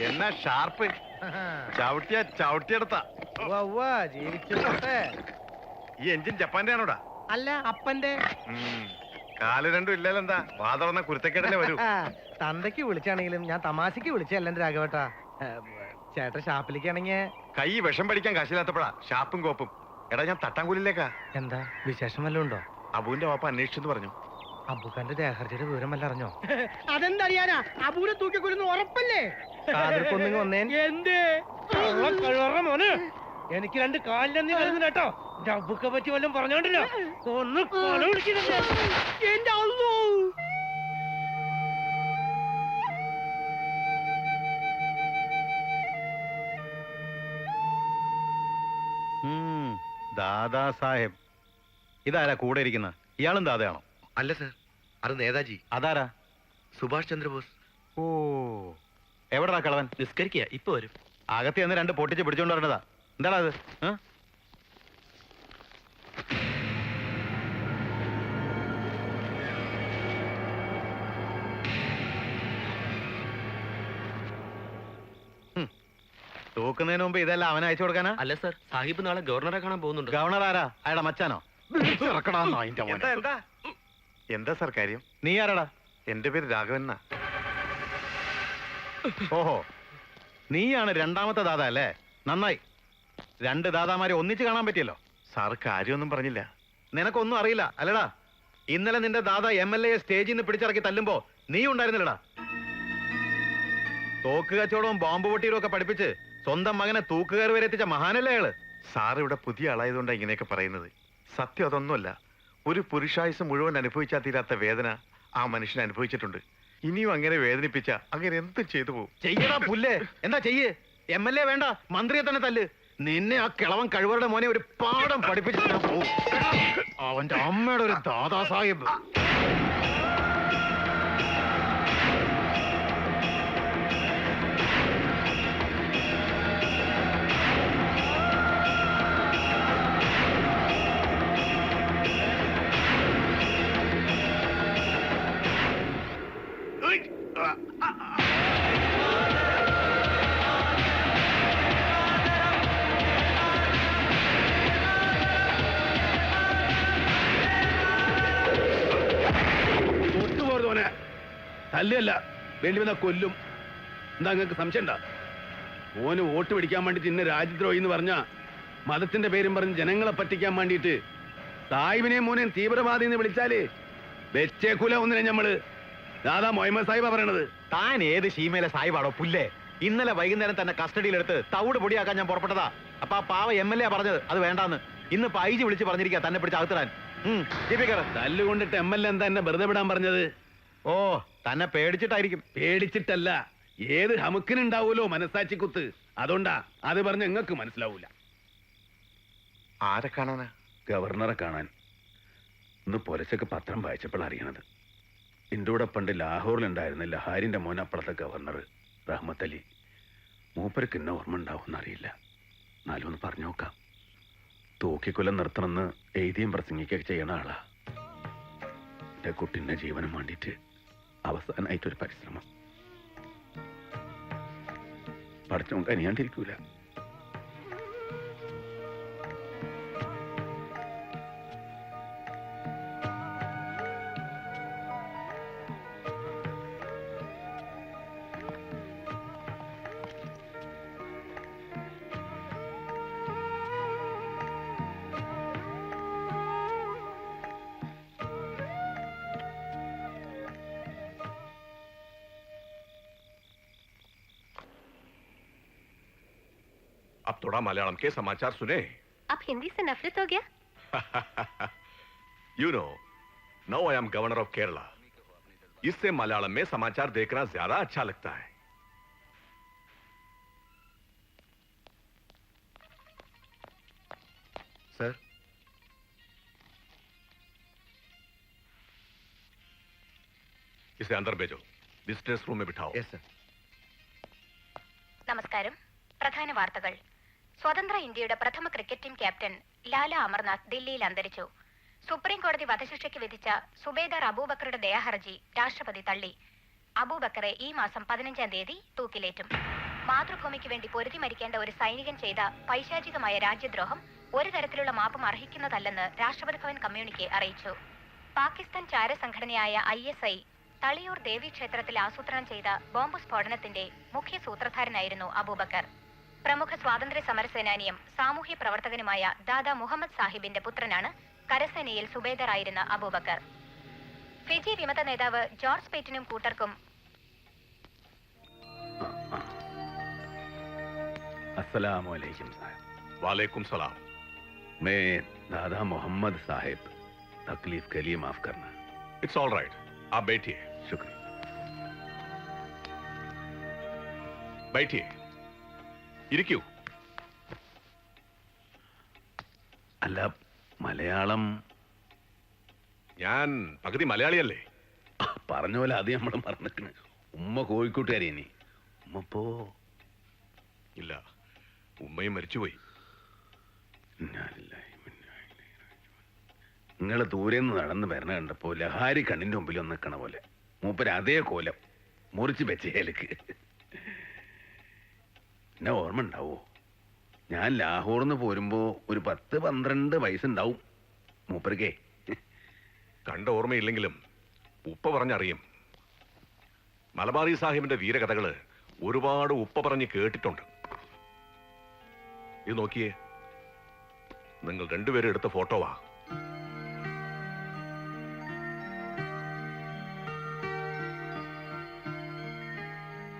എന്നാ ഷാർപ്പ് ചവിട്ടിയെടുത്ത ജീവിച്ചോട്ടെ. ഈ എഞ്ചിൻ ജപ്പാന്റെ ആണോടാ? അല്ല, അപ്പന്റെ. കാല് രണ്ടും ഇല്ലല്ലെന്താ? വാതറന്ന കുരുത്തക്കേടല്ലേ വരൂ. തന്തയ്ക്ക് വിളിച്ചാണെങ്കിലും ഞാൻ തമാശക്ക് വിളിച്ചല്ല രാഘവട്ടാ. ചേട്ടൻ ഷാപ്പിലേക്കാണെങ്കിൽ കൈ വിഷം പഠിക്കാൻ കാശില്ലാത്തപ്പോഴാ ഷാപ്പും കോപ്പും. എടാ ഞാൻ തട്ടാങ്കൂലിലേക്കാ. എന്താ വിശേഷം വല്ലതും ഉണ്ടോ? അബുവിന്റെ വാപ്പ അന്വേഷിച്ചെന്ന് പറഞ്ഞു. അബുഖാന്റെ ദേഹർജിയുടെ വിവരം വല്ല അറിഞ്ഞോ? അതെന്തറിയാനാ? അബൂനെ തൂക്കിക്കൊല്ലുന്ന ഉറപ്പല്ലേ? വന്നേൻ. എന്തേ മോന്? എനിക്ക് 2 കാലിലെന്ന് വരുന്നു കേട്ടോ. അബുക്കെ പറ്റി വല്ലതും പറഞ്ഞോണ്ടില്ല. ഒന്ന് കൊല വിളിക്കുന്നുണ്ട്. എന്റെ അള്ളോ! ദാദാ സാഹേബ്. ഇതാരാ കൂടെ ഇരിക്കുന്ന? ഇയാളും ദാദയാണോ? അല്ല സർ, അത് നേതാജി. അതാരാ? സുഭാഷ് ചന്ദ്രബോസ്. ഓ, എവിടാ കളവൻ? നിസ്കരിക്കുക, ഇപ്പൊ വരും. അകത്ത് ചെന്ന് 2 പൊട്ടിച്ച് പിടിച്ചോണ്ട് വരേണ്ടതാ. എന്താടാ അത്? തൂക്കുന്നതിന് മുമ്പ് ഇതെല്ലാം അവൻ അയച്ചു കൊടുക്കാനാ? അല്ല സർ, സാഹിബ് നാളെ ഗവർണറെ കാണാൻ പോകുന്നുണ്ട്. ഗവർണർ ആരാ? അയാളുടെ മച്ചാനോ? എന്താ സാർ കാര്യം? നീ ആരാടാ? എന്റെ പേര് രാഘവൻ. ഓഹോ, നീയാണ് 2ാമത്തെ ദാദാ അല്ലേ? നന്നായി. 2 ദാദാമാരെ ഒന്നിച്ച് കാണാൻ പറ്റിയല്ലോ. സാറ് കാര്യമൊന്നും പറഞ്ഞില്ല. നിനക്കൊന്നും അറിയില്ല അല്ലടാ. ഇന്നലെ നിന്റെ ദാദാ MLA സ്റ്റേജിൽ നിന്ന് പിടിച്ചിറക്കി തല്ലുമ്പോ നീ ഉണ്ടായിരുന്നില്ലടാ. തോക്ക് കച്ചവടവും ബോംബ് പൊട്ടിയിലും ഒക്കെ പഠിപ്പിച്ച് സ്വന്തം മകനെ തൂക്കുകാർ വരെ എത്തിച്ച മഹാനല്ലേ അയാള്. സാർ ഇവിടെ പുതിയ ആളായതുകൊണ്ടാണ് ഇങ്ങനെയൊക്കെ പറയുന്നത്. സത്യം അതൊന്നുമല്ല. ഒരു പുരുഷായുസ് മുഴുവൻ അനുഭവിച്ചാൽ തീരാത്ത വേദന ആ മനുഷ്യൻ അനുഭവിച്ചിട്ടുണ്ട്. ഇനിയും അങ്ങനെ വേദനിപ്പിച്ച അങ്ങനെ എന്തും ചെയ്തു പോകും. ചെയ്യടാ പുല്ലേ. എന്താ ചെയ്യേ? MLA വേണ്ട, മന്ത്രിയെ തന്നെ തല്ല്. നിന്നെ ആ കിളവൻ കഴിവറുടെ മോനെ ഒരു പാഠം പഠിപ്പിച്ചിട്ട് പോവും. അവന്റെ അമ്മയുടെ ഒരു ദാദാ സാഹിബ്. തല്ലല്ല, വേണ്ടി വന്നാ കൊല്ലും. എന്താ നിങ്ങൾക്ക് സംശയം ഉണ്ടാ? ഓന് വോട്ട് പിടിക്കാൻ വേണ്ടിട്ട് ഇന്ന് രാജ്യദ്രോഹി എന്ന് പറഞ്ഞ മതത്തിന്റെ പേരും പറഞ്ഞ് ജനങ്ങളെ പറ്റിക്കാൻ വേണ്ടിയിട്ട് സാഹിബിനെയും മോനെയും തീവ്രവാദി എന്ന് വിളിച്ചാല് വെച്ചേക്കൂല ഒന്നിനെ ഞമ്മള്. ദാദാ മുഹമ്മദ് സാഹിബാ പറയണത്. താൻ ഏത് ശീമയിലെ സാഹിബാണോ പുല്ലേ? ഇന്നലെ വൈകുന്നേരം തന്നെ കസ്റ്റഡിയിലെടുത്ത് തവിട് പൊടിയാക്കാൻ ഞാൻ പുറപ്പെട്ടതാ. അപ്പൊ ആ പാവ MLA പറഞ്ഞത് അത് വേണ്ടാന്ന്. ഇന്ന് IG വിളിച്ച് പറഞ്ഞിരിക്കുക തന്നെ പിടിച്ച് അകത്തിടാൻ. തല്ലുകൊണ്ടിട്ട് MLA എന്താ എന്നെ വെറുതെ വിടാൻ പറഞ്ഞത്? ഓ, തന്നെ പേടിച്ചിട്ടായിരിക്കും. പേടിച്ചിട്ടല്ല, ഏത് ഹമുക്കിനുണ്ടാവൂലോ മനസാച്ചി കുത്ത്. അതുകൊണ്ടാ അത് പറഞ്ഞ നിങ്ങൾക്ക് മനസ്സിലാവൂല. ആരെ കാണാനാ? ഗവർണറെ കാണാൻ. ഇന്ന് പുലച്ചക്ക് പത്രം വായിച്ചപ്പോൾ അറിയണത്. എൻ്റെ കൂടെ പണ്ട് ലാഹോറിലുണ്ടായിരുന്ന ലഹാരിന്റെ മോൻ അപ്പുറത്തെ ഗവർണർ റഹ്മത്ത് അലി. മൂപ്പർക്ക് ഇന്ന ഓർമ്മ ഉണ്ടാവുമെന്നറിയില്ല. എന്നാലും ഒന്ന് പറഞ്ഞു നോക്കാം. തൂക്കിക്കൊല്ലം നിർത്തണമെന്ന് എഴുതിയും പ്രസംഗിക്കുകയൊക്കെ ചെയ്യണ ആളാ. എൻ്റെ കുട്ടിൻ്റെ ജീവനം വേണ്ടിയിട്ട് അവസാനമായിട്ടൊരു പരിശ്രമം. പഠിച്ചോൻ കനിയാണ്ടിരിക്കൂല. अब थोड़ा मलयालम के समाचार सुने। अब हिंदी से नफरत हो गया? You know, now I am governor of Kerala. इससे मलयालम में समाचार देखना ज्यादा अच्छा लगता है। सर, इसे अंदर भेजो, विजिटर्स रूम में बिठाओ। Yes sir. നമസ്കാരം. പ്രധാന വാർത്തകൾ. സ്വതന്ത്ര ഇന്ത്യയുടെ പ്രഥമ cricket team captain Lala Amarnath ദില്ലിയിൽ അന്തരിച്ചു. സുപ്രീം കോടതി വധശിക്ഷയ്ക്ക് വിധിച്ച സുബേദാർ അബൂബക്കറുടെ ദയാഹർജി രാഷ്ട്രപതി തള്ളി. അബൂബക്കറെ ഈ മാസം 15-ാം തീയതി തൂക്കിലേറ്റും. മാതൃഭൂമിക്ക് വേണ്ടി പൊരുതി മരിക്കേണ്ട ഒരു സൈനികൻ ചെയ്ത പൈശാചികമായ രാജ്യദ്രോഹം ഒരു തരത്തിലുള്ള മാപ്പും അർഹിക്കുന്നതല്ലെന്ന് രാഷ്ട്രപതി ഭവൻ കമ്മ്യൂണിക്കെ അറിയിച്ചു. പാകിസ്ഥാൻ ചാരസംഘടനയായ ISI തളിയൂർ ദേവീക്ഷേത്രത്തിൽ ആസൂത്രണം ചെയ്ത ബോംബ് സ്ഫോടനത്തിന്റെ മുഖ്യ സൂത്രധാരനായിരുന്നു അബൂബക്കർ. പ്രമുഖ സ്വാതന്ത്ര്യ സമരസേനാനിയും സാമൂഹ്യ പ്രവർത്തകനുമായ ദാദാ മുഹമ്മദ് സാഹിബിന്റെ പുത്രനാണ് കരസേനയിൽ സുബേദറായിരുന്ന അബൂബക്കർ. ഫിജി വിമത നേതാവ് ജോർജ് പേറ്റിനും കൂട്ടർക്കും अस्सलाम वालेकुम साहब. वालेकुम सलाम. मैं दादा मोहम्मद साहिब, तकलीफ के लिए माफ करना. It's all right. आप बैठिए. शुक्रिया. बैठिए. ഇരിക്കൂ. അല്ല, മലയാളം ഞാൻ പകുതി മലയാളിയല്ലേ? പറഞ്ഞ പോലെ അത് നമ്മൾ മറന്നിക്കണ്. ഉമ്മ കോഴിക്കോട്ടുകാരി ഇനി ഉമ്മപ്പോ ഇല്ല, ഉമ്മയും മരിച്ചുപോയി. നിങ്ങള് ദൂരെ നിന്ന് നടന്ന് വരണ കണ്ടപ്പോ ലഹാരി കണ്ണിന്റെ മുമ്പിൽ ഒന്ന് നിൽക്കണ പോലെ മൂപ്പര് അതേ കോലം മുറിച്ച് വെച്ചേലേക്ക്. എന്നെ ഓർമ്മ ഉണ്ടാവോ? ഞാൻ ലാഹോറിന്ന് പോരുമ്പോ ഒരു 10-12 വയസ്സുണ്ടാവും മൂപ്പർക്കേ. കണ്ട ഓർമ്മയില്ലെങ്കിലും ഉപ്പ പറഞ്ഞറിയും. മലബാറി സാഹിബിന്റെ വീരകഥകള് ഒരുപാട് ഉപ്പ പറഞ്ഞ് കേട്ടിട്ടുണ്ട്. ഇത് നോക്കിയേ, നിങ്ങൾ രണ്ടുപേരും എടുത്ത ഫോട്ടോവാ.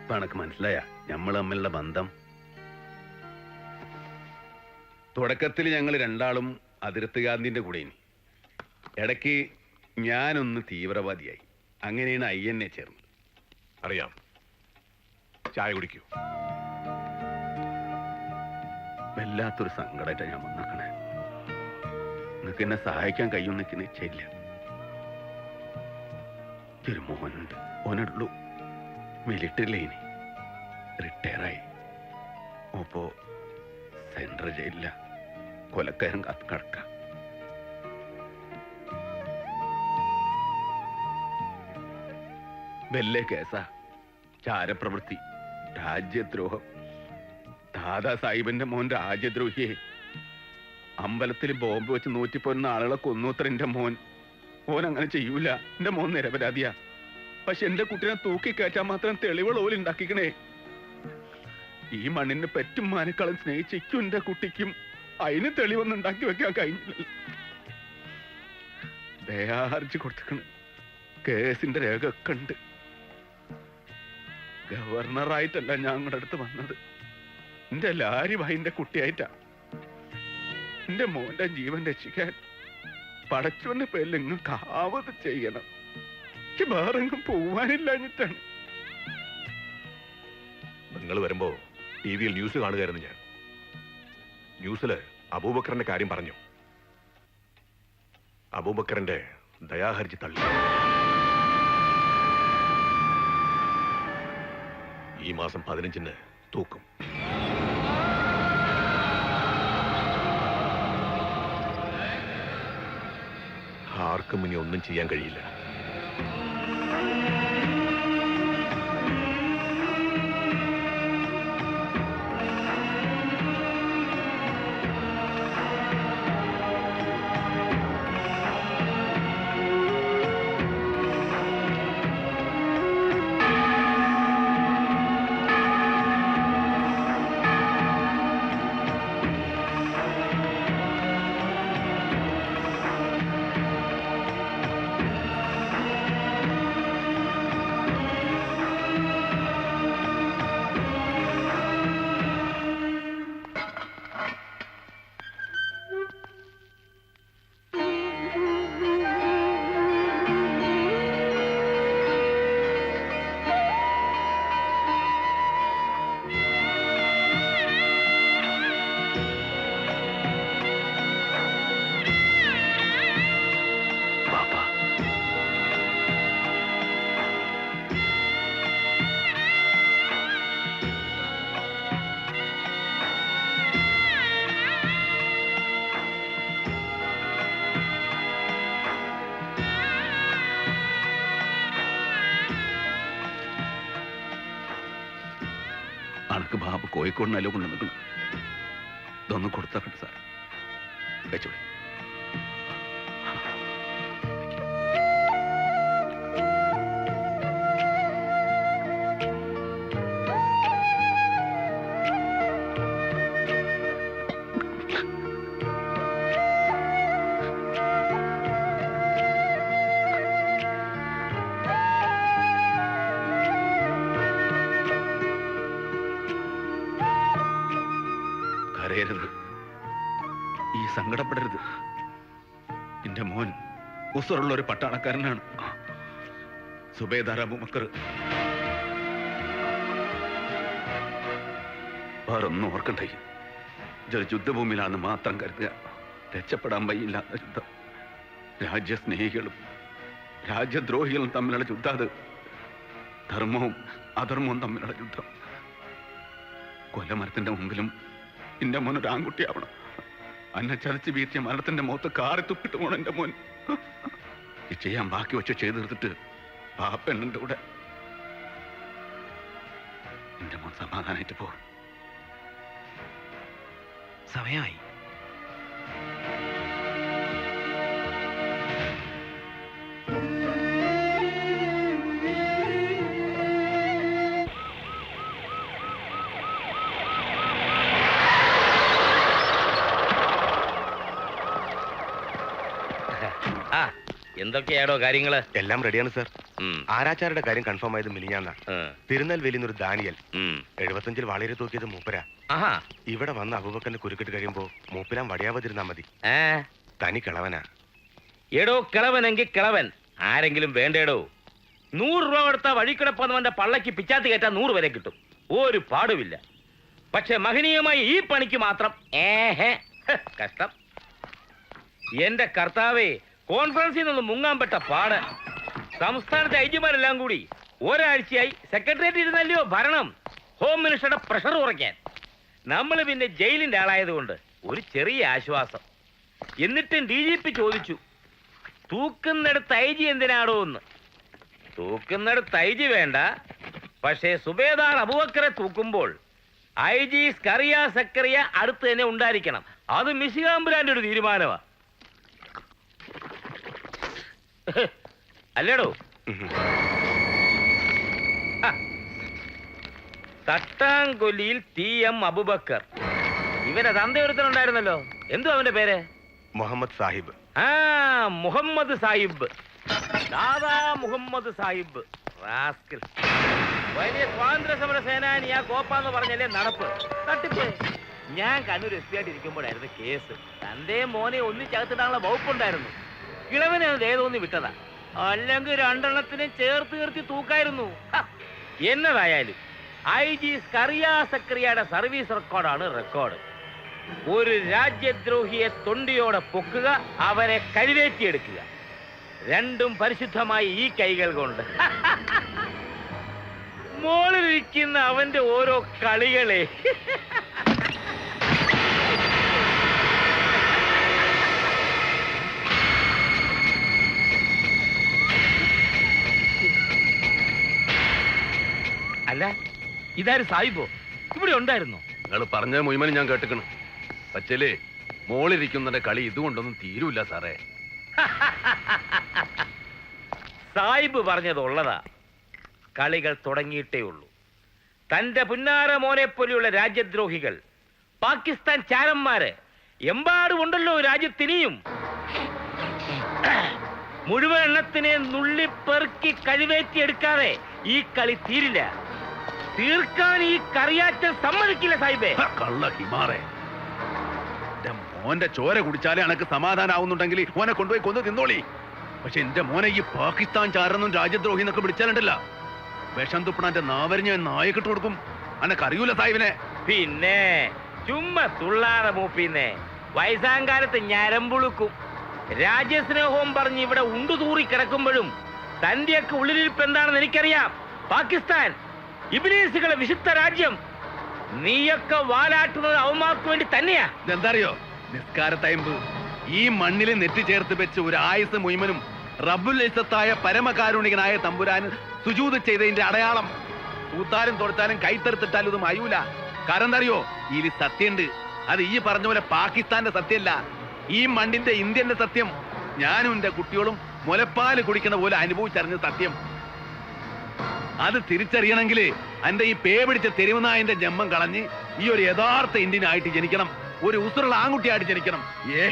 ഇപ്പൊ എനക്ക് മനസ്സിലായ നമ്മൾ തമ്മിലുള്ള ബന്ധം. തുടക്കത്തിൽ ഞങ്ങൾ രണ്ടാളും അതിർത്ത് ഗാന്ധിന്റെ കൂടെ ഇനി ഇടയ്ക്ക് ഞാനൊന്ന് തീവ്രവാദിയായി. അങ്ങനെയാണ് INA ചേർന്നത്. അറിയാം. ചായ കുടിക്കൂ. വല്ലാത്തൊരു സങ്കടമായിട്ടാണ് ഞാൻ വന്നേക്കണേ. നിങ്ങൾക്ക് എന്നെ സഹായിക്കാൻ കഴിയുമെന്ന് എനിക്ക് നിശ്ചയില്ല. ഒരു മോനുണ്ട്, ഓനുള്ളൂ. മിലിറ്ററിയിലെ ഇനി റിട്ടയറായി. അപ്പോ സെൻട്രൽ ജയിലില്ല, കൊലക്കയം കാത്ത് കിടക്ക. വെല്ലേ കേസാ, ചാരപ്രവൃത്തി, രാജ്യദ്രോഹം. ദാദാ സാഹിബിന്റെ മോൻ രാജ്യദ്രോഹിയെ. അമ്പലത്തിൽ ബോംബ് വെച്ച് 111 ആളുകളെ കൊന്നൂത്ര എന്റെ മോൻ. ഓൻ അങ്ങനെ ചെയ്യൂല. എന്റെ മോൻ നിരപരാധിയാ. പക്ഷെ എന്റെ കുട്ടീനെ തൂക്കിക്കയറ്റാൻ മാത്രം തെളിവുകൾ ഓല് ഉണ്ടാക്കിക്കണേ. ഈ മണ്ണിന് പെറ്റും മാനേക്കാളും സ്നേഹിച്ചിക്കും എന്റെ കുട്ടിക്കും അതിന് തെളിവൊന്നും ഉണ്ടാക്കി വെക്കാൻ കഴിഞ്ഞില്ല. ദയാഹർജി കൊടുത്തിക്കണ്. കേസിന്റെ രേഖ ഒക്കെ ഉണ്ട്. ഗവർണറായിട്ടല്ല ഞാൻ നിങ്ങളുടെ അടുത്ത് വന്നത്. എന്റെ ലാരി ഭായിന്റെ കുട്ടിയായിട്ടാ. എന്റെ മോന്റെ ജീവൻ രക്ഷിക്കാൻ പടച്ചവന്റെ പേരിൽ നിങ്ങൾക്ക് ആവത് ചെയ്യണം. എനിക്ക് വേറെങ്ങും പോവാനില്ലാഞ്ഞിട്ടാണ്. നിങ്ങൾ വരുമ്പോ TV-യിൽ ന്യൂസ് കാണുകയായിരുന്നു ഞാൻ. ന്യൂസില് അബൂബക്കറിന്റെ കാര്യം പറഞ്ഞു. അബൂബക്കറിന്റെ ദയാഹർജി തള്ളി. ഈ മാസം 15-ന് തൂക്കും. ആർക്കും ഇനി ഒന്നും ചെയ്യാൻ കഴിയില്ല. അണക്ക് ബാബു കോഴിക്കോടിനല്ലോ കൊണ്ടു നിൽക്കണം. ഇതൊന്നും കൊടുത്താക്കട്ടെ സാർ. വെച്ചോളി. കരയരുത്, ഈ സങ്കടപ്പെടരുത്. എന്റെ മോൻ ഉസറുള്ള ഒരു പട്ടാളക്കാരനാണ്, സുബേദാർ അബൂബക്കർ. വേറൊന്നും ഓർക്കണ്ടേ, ഇതൊരു യുദ്ധഭൂമിയിലാണെന്ന് മാത്രം കരുതുക. രക്ഷപ്പെടാൻ വയ്യില്ലാത്ത യുദ്ധം. രാജ്യസ്നേഹികളും രാജ്യദ്രോഹികളും തമ്മിലുള്ള യുദ്ധം. അത് ധർമ്മവും അധർമ്മവും തമ്മിലുള്ള യുദ്ധം. കൊല്ലമരത്തിന്റെ മുമ്പിലും എന്റെ മോൻ ഒരു ആൺകുട്ടിയാവണം. അന്നെ ചതച്ച് വീഴ്ത്തിയ മരണത്തിന്റെ മുഖത്ത് കാറി തുപ്പിട്ട് പോണം എന്റെ മോൻ. ഇത് ചെയ്യാൻ ബാക്കി വെച്ച് ചെയ്ത് തീർത്തിട്ട് പാപ്പെണ്ണന്റെ കൂടെ എന്റെ മോൻ സമാധാനായിട്ട് പോ. സമയമായി. എന്തൊക്കെയാണോ കാര്യങ്ങള്? എല്ലാം റെഡിയാണ് സർ. ആരാച്ചാരുടെ കാര്യം കൺഫേം ആയത് മിനിഞ്ഞാന്നാ. തിരുനെൽവേലിന്നൊരു ദാനിയൽ 75 വാളേരി തൂക്കിയത് മൂപ്പരാ. ഇവിടെ വന്ന് അബൂബക്കറിന്റെ കുരുക്കിട്ട് കഴിയുമ്പോ മൂപ്പിലാൻ വടിയാവതിരുന്നാ മതി. തനി കിളവനാ. എടോ കിളവനെങ്കിൽ കിളവൻ, ആരെങ്കിലും വേണ്ടേടോ. 100 രൂപ കൊടുത്ത വഴിക്കിടപ്പോന്നവന്റെ പള്ളക്ക് പിച്ചാത്തി കയറ്റാൻ 100 വരെ കിട്ടും, ഒരു പാടുമില്ല. പക്ഷെ മഹനീയമായി ഈ പണിക്ക് മാത്രം കഷ്ടം. എന്റെ കർത്താവേ, കോൺഫറൻസിൽ നിന്ന് മുങ്ങാൻ പെട്ട പാട്. സംസ്ഥാനത്തെ ഐജിമാരെല്ലാം കൂടി ഒരാഴ്ചയായി സെക്രട്ടേറിയറ്റ് ഇരുന്നല്ലയോ ഭരണം. ഹോം മിനിസ്റ്ററുടെ പ്രഷർ കുറയ്ക്കാൻ. നമ്മൾ പിന്നെ ജയിലിന്റെ ആളായതുകൊണ്ട് ഒരു ചെറിയ ആശ്വാസം. എന്നിട്ടും DGP ചോദിച്ചു, തൂക്കുന്നിടത്ത് IG എന്തിനാടോ എന്ന്. തൂക്കുന്നിടത്ത് IG വേണ്ട, പക്ഷേ സുബേദാർ അബൂബക്കറെ തൂക്കുമ്പോൾ IG സ്കറിയ സക്കറിയ അടുത്ത് തന്നെ ഉണ്ടായിരിക്കണം. അത് മിശികാമ്പുരാന്റെ ഒരു തീരുമാനമാ. അല്ലേടോ? തട്ടാങ്കൊല്ലിയിൽ TM അബൂബക്കർ. ഇവരെ തന്തയൊരുത്തനുണ്ടായിരുന്നല്ലോ, എന്തോ അവന്റെ പേര്? മുഹമ്മദ് സാഹിബ്. മുഹമ്മദ് സാഹിബ്, ദാദാ മുഹമ്മദ് സാഹിബ്. റാസ്കൽ. വലിയ സ്വാതന്ത്ര്യ സമര സേനാനിയാ കോപ്പാന്ന് പറഞ്ഞല്ലേ നടപ്പ്. തട്ടിപ്പ്. ഞാൻ കണ്ണൂർ SP ആയിട്ടിരിക്കുമ്പോഴായിരുന്നു കേസ്. തന്റെ മോനെ ഒന്നിച്ചകത്തിടാനുള്ള വകുപ്പുണ്ടായിരുന്നു. കിളവനെ ഏതോന്നി വിട്ടതാ, അല്ലെങ്കിൽ 2 എണ്ണത്തിനെ ചേർത്ത് നിർത്തി തൂക്കായിരുന്നു. എന്നതായാലും IG സ്കറിയ സക്രിയയുടെ സർവീസ് റെക്കോർഡാണ് റെക്കോർഡ്. ഒരു രാജ്യദ്രോഹിയെ തൊണ്ടിയോടെ പൊക്കുക, അവരെ കരുവേറ്റിയെടുക്കുക, രണ്ടും പരിശുദ്ധമായി ഈ കൈകൾ കൊണ്ട്. മോളിലിരിക്കുന്ന അവന്റെ ഓരോ കളികളെ. അല്ല, ഇതാരും സാഹിബോ? ഇവിടെ ഉണ്ടായിരുന്നോ? നിങ്ങൾ പറഞ്ഞ മുഴുവനും ഞാൻ കേട്ടിക്കണം. പച്ചലേ, മോളിരിക്കുന്നതിന്റെ കളി ഇതുകൊണ്ടൊന്നും തീരൂല്ല സാറേ. സാഹിബ് പറഞ്ഞത് ഉള്ളതാ. കളികൾ തുടങ്ങിയിട്ടേ ഉള്ളൂ. തന്റെ പുന്നാര മോനെ പോലെയുള്ള രാജ്യദ്രോഹികൾ, പാകിസ്ഥാൻ ചാരന്മാര് എമ്പാടുമുണ്ടല്ലോ രാജ്യത്തിനിയും. മുഴുവൻ എണ്ണത്തിനെ നുള്ളിപ്പെറുക്കി കഴിവേറ്റിയെടുക്കാതെ ഈ കളി തീരില്ല. തീർക്കാൻ ഈ കറിയാറ്റം സമ്മതിക്കില്ല സാഹിബേ. കള്ള ഹിമാറേ, മോന്റെ ചോര കുടിച്ചാലേ എനക്ക് സമാധാനാവുന്നുണ്ടെങ്കിൽ മോനെ കൊണ്ടുപോയി കൊന്നു തിന്നോളി. പക്ഷെ എന്റെ മോനെ ഈ പാകിസ്ഥാൻ ചാരെന്നും രാജ്യദ്രോഹി എന്നൊക്കെ വിളിച്ചാലുണ്ടല്ല, വിഷം തുപ്പണന്റെ നാവരിഞ്ഞ നായക്കിട്ട് കൊടുക്കും. അനക്കറിയൂല സാഹിബിനെ. പിന്നെ ചുമ്മാ തുള്ളാറ മൂപ്പിന്നെ. വയസ്സാങ്കാലത്ത് ഞരമ്പുളുക്കും. രാജ്യസ്നേഹവും പറഞ്ഞ് ഇവിടെ ഉണ്ടുതൂറി കിടക്കുമ്പോഴും തന്റെയൊക്കെ ഉള്ളിലിരിപ്പ് എന്താണെന്ന് എനിക്കറിയാം. പാകിസ്ഥാൻ ഇബ്ലീസുകളെ വിശുദ്ധ രാജ്യം. നീയൊക്കെ വാലാട്ടുന്നത് അവന്മാർക്ക് വേണ്ടി തന്നെയാ. ഇതെന്താ അറിയോ? നിസ്കാരത്തയമ്പ് ഈ മണ്ണിൽ നെറ്റി ചേർത്ത് വെച്ച് ഒരു ആയുസ് മുഴുവനും റബ്ബുൽ ഇസ്സത്തായ പരമകാരുണികനായ തമ്പുരാൻ സുജൂദ് ചെയ്തതിന്റെ അടയാളം. പൂത്താലും തൊടുത്താലും കൈത്തെടുത്തിട്ടാലും ഇത് മയൂല. കാരണം എന്താ അറിയോ? ഇതിൽ സത്യമുണ്ട്. അത് ഈ പറഞ്ഞ പോലെ പാകിസ്ഥാന്റെ സത്യമല്ല, ഈ മണ്ണിന്റെ ഇന്ത്യന്റെ സത്യം. ഞാനും എന്റെ കുട്ടികളും മുലപ്പാല് കുടിക്കുന്ന പോലെ അനുഭവിച്ചറിഞ്ഞ സത്യം. അത് തിരിച്ചറിയണമെങ്കിൽ എന്റെ ഈ പേ പിടിച്ച തെരുവുനായന്റെ ജന്മം കളഞ്ഞ് ഈ ഒരു യഥാർത്ഥ ഇന്ത്യനായിട്ട് ജനിക്കണം, ഒരു ഉസുറുള്ള ആൺകുട്ടിയായിട്ട് ജനിക്കണം.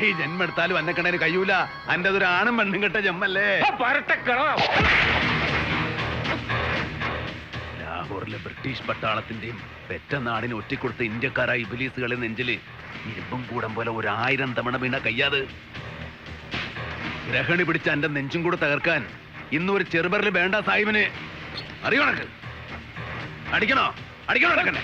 ഈ ജന്മം എടുത്താലും എന്നെ കണ്ടതിന് കഴിയൂല. എന്റെ ഒരു ആണും പെണ്ണും കെട്ട ജന്മല്ലേ. ലാഹോറിലെ ബ്രിട്ടീഷ് പട്ടാളത്തിന്റെയും പെറ്റ നാടിന് ഒറ്റിക്കൊടുത്ത ഇന്ത്യക്കാരായ ഇബിലീസുകളെ നെഞ്ചില് ഇരുമ്പും കൂടം പോലെ 1000 തവണ വീണ കയ്യാത്. ഗ്രഹണി പിടിച്ച എന്റെ നെഞ്ചും കൂടെ തകർക്കാൻ ഇന്നൊരു ചെറുബറിൽ വേണ്ട സാഹിബിന്. അറിയണക്ക് അടിക്കണോ നടക്കണ്ടേ?